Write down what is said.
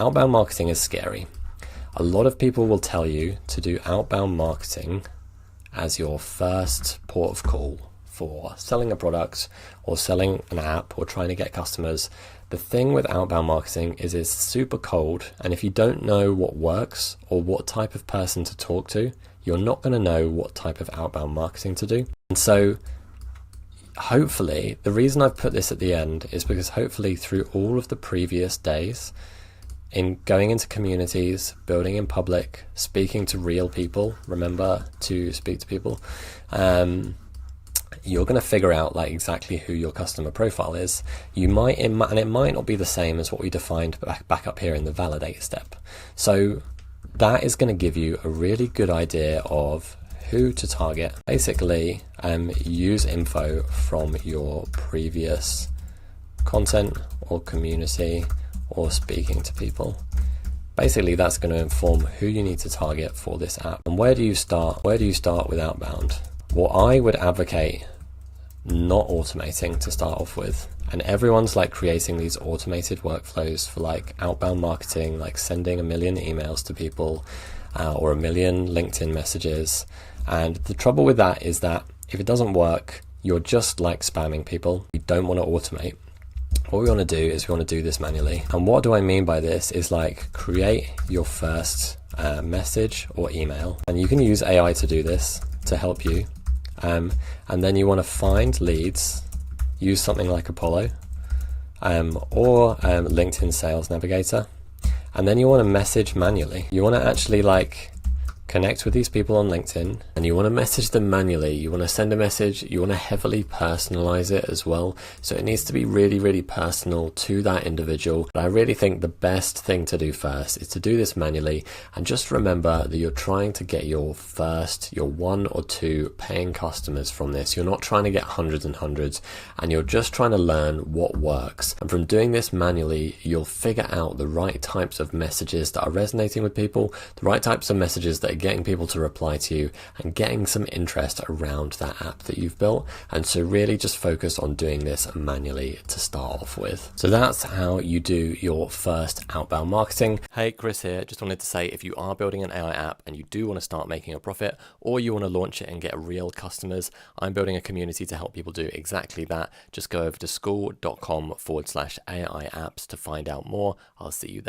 Outbound marketing is scary. A lot of people will tell you to do outbound marketing as your first port of call for selling a product or selling an app or trying to get customers. The thing with outbound marketing is it's super cold, and if you don't know what works or what type of person to talk to, you're not going to know what type of outbound marketing to do. And so hopefully, the reason I've put this at the end is because hopefully through all of the previous days, in going into communities, building in public, speaking to real people, remember to speak to people, you're going to figure out like exactly who your customer profile is. You might, and it might not be the same as what we defined back up here in the validate step. So that is going to give you a really good idea of who to target. Basically, use info from your previous content or community or speaking to people. Basically, that's going to inform who you need to target for this app. And where do you start? Where do you start with outbound? Well, I would advocate not automating to start off with. And everyone's like creating these automated workflows for like outbound marketing, like sending 1 million emails to people or 1 million LinkedIn messages. And the trouble with that is that if it doesn't work, you're just like spamming people. You don't want to automate. What we want to do is we want to do this manually. And what do I mean by this is like create your first message or email. And you can use AI to do this to help you. And then you want to find leads, use something like Apollo or LinkedIn Sales Navigator. And then you want to message manually. You want to actually like connect with these people on LinkedIn and you want to message them manually. You want to send a message, you want to heavily personalize it as well. So it needs to be really, really personal to that individual. But I really think the best thing to do first is to do this manually, and just remember that you're trying to get your 1 or 2 paying customers from this. You're not trying to get hundreds and hundreds, and you're just trying to learn what works. And from doing this manually, you'll figure out the right types of messages that are resonating with people, the right types of messages that are getting people to reply to you and getting some interest around that app that you've built. And so really just focus on doing this manually to start off with. So that's how you do your first outbound marketing. Hey, Chris here. Just wanted to say, if you are building an AI app and you do want to start making a profit, or you want to launch it and get real customers, I'm building a community to help people do exactly that. Just go over to school.com/AI apps to find out more. I'll see you there.